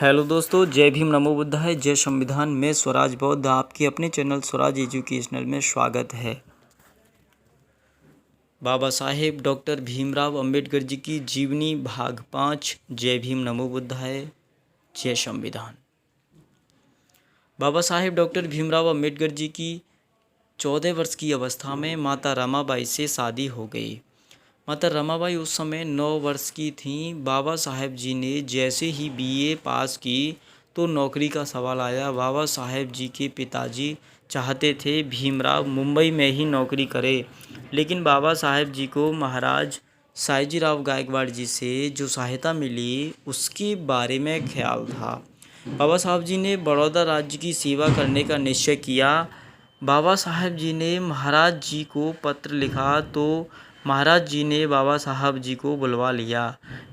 Hello दोस्तों, जय भीम, नमो बुद्धाय, जय संविधान। मैं स्वराज बौद्ध आपके अपने चैनल स्वराज एजुकेशनल में स्वागत है। बाबा साहेब डॉक्टर भीमराव अंबेडकर जी की जीवनी भाग 5। जय भीम, नमो बुद्धाय, जय संविधान। बाबा साहेब डॉक्टर भीमराव अंबेडकर जी की 14 वर्ष की अवस्था में माता रमाबाई से शादी हो गई। माता रमाबाई उस समय 9 वर्ष की थीं। बाबा साहेब जी ने जैसे ही बीए पास की तो नौकरी का सवाल आया। बाबा साहेब जी के पिताजी चाहते थे भीमराव मुंबई में ही नौकरी करे, लेकिन बाबा साहेब जी को महाराज सायाजीराव गायकवाड़ जी से जो सहायता मिली उसके बारे में ख्याल था। बाबा साहब जी ने बड़ौदा राज्य की सेवा करने का निश्चय किया। बाबा साहब जी ने महाराज जी को पत्र लिखा तो महाराज जी ने बाबा साहब जी को बुलवा लिया,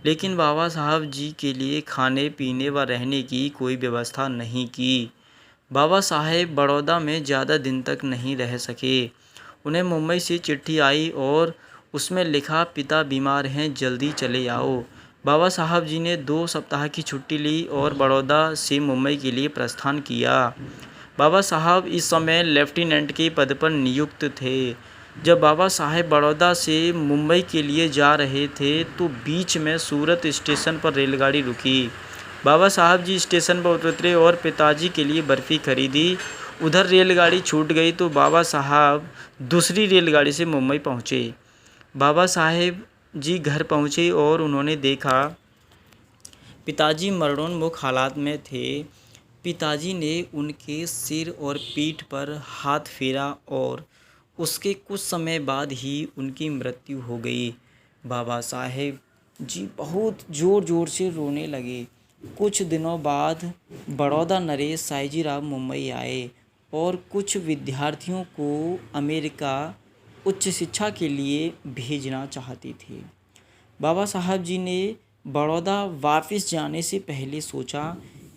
लेकिन बाबा साहब जी के लिए खाने पीने व रहने की कोई व्यवस्था नहीं की। बाबा साहेब बड़ौदा में ज़्यादा दिन तक नहीं रह सके। उन्हें मुंबई से चिट्ठी आई और उसमें लिखा, पिता बीमार हैं, जल्दी चले आओ। बाबा साहब जी ने 2 सप्ताह की छुट्टी ली और बड़ौदा से मुंबई के लिए प्रस्थान किया। बाबा साहब इस समय लेफ्टिनेंट के पद पर नियुक्त थे। जब बाबा साहेब बड़ौदा से मुंबई के लिए जा रहे थे तो बीच में सूरत स्टेशन पर रेलगाड़ी रुकी। बाबा साहब जी स्टेशन पर उतरे और पिताजी के लिए बर्फ़ी खरीदी। उधर रेलगाड़ी छूट गई तो बाबा साहब दूसरी रेलगाड़ी से मुंबई पहुँचे। बाबा साहेब जी घर पहुँचे और उन्होंने देखा पिताजी मरणोन्मुख हालात में थे। पिताजी ने उनके सिर और पीठ पर हाथ फेरा और उसके कुछ समय बाद ही उनकी मृत्यु हो गई। बाबा साहेब जी बहुत ज़ोर ज़ोर से रोने लगे। कुछ दिनों बाद बड़ौदा नरेश सायाजीराव मुंबई आए और कुछ विद्यार्थियों को अमेरिका उच्च शिक्षा के लिए भेजना चाहते थे। बाबा साहब जी ने बड़ौदा वापस जाने से पहले सोचा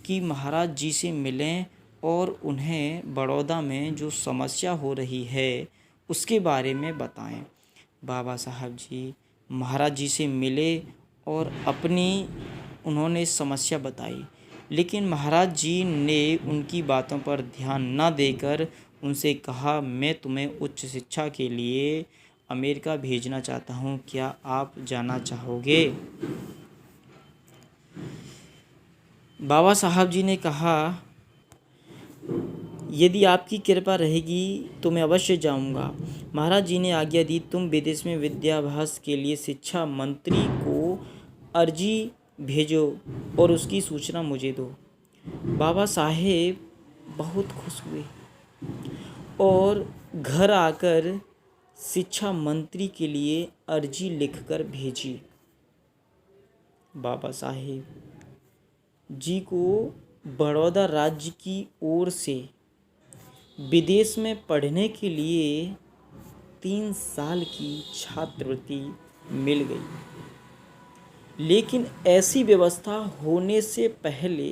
कि महाराज जी से मिलें और उन्हें बड़ौदा में जो समस्या हो रही है उसके बारे में बताएं। बाबा साहब जी महाराज जी से मिले और उन्होंने समस्या बताई, लेकिन महाराज जी ने उनकी बातों पर ध्यान न देकर उनसे कहा, मैं तुम्हें उच्च शिक्षा के लिए अमेरिका भेजना चाहता हूँ, क्या आप जाना चाहोगे? बाबा साहब जी ने कहा, यदि आपकी कृपा रहेगी तो मैं अवश्य जाऊंगा। महाराज जी ने आज्ञा दी, तुम विदेश में विद्याभ्यास के लिए शिक्षा मंत्री को अर्जी भेजो और उसकी सूचना मुझे दो। बाबा साहेब बहुत खुश हुए और घर आकर शिक्षा मंत्री के लिए अर्जी लिखकर भेजी। बाबा साहेब जी को बड़ौदा राज्य की ओर से विदेश में पढ़ने के लिए 3 साल की छात्रवृत्ति मिल गई, लेकिन ऐसी व्यवस्था होने से पहले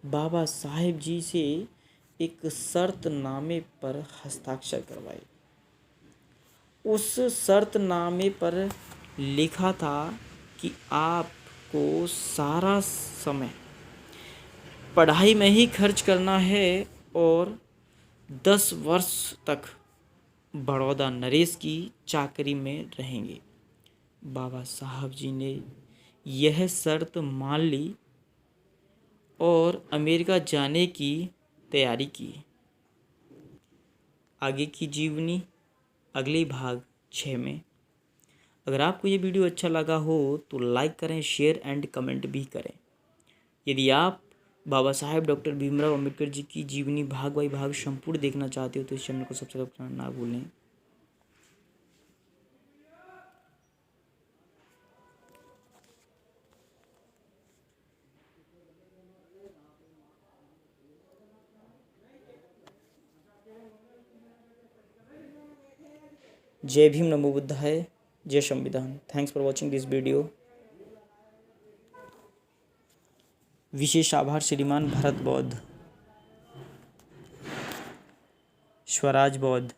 बाबा साहेब जी से एक शर्तनामे पर हस्ताक्षर करवाए। उस शर्तनामे पर लिखा था कि आपको सारा समय पढ़ाई में ही खर्च करना है और 10 वर्ष तक बड़ौदा नरेश की चाकरी में रहेंगे। बाबा साहब जी ने यह शर्त मान ली और अमेरिका जाने की तैयारी की। आगे की जीवनी अगले भाग 6 में। अगर आपको ये वीडियो अच्छा लगा हो तो लाइक करें, शेयर एंड कमेंट भी करें। यदि आप बाबा साहेब डॉक्टर भीमराव अंबेडकर जी की जीवनी भाग बाई भाग संपूर्ण देखना चाहते हो तो इस चैनल को सब्सक्राइब करना ना भूलें। जय भीम, नमो बुद्धाय, जय संविधान। Thanks for watching this video. विशेष आभार श्रीमान भरत बौद्ध, स्वराज बौद्ध।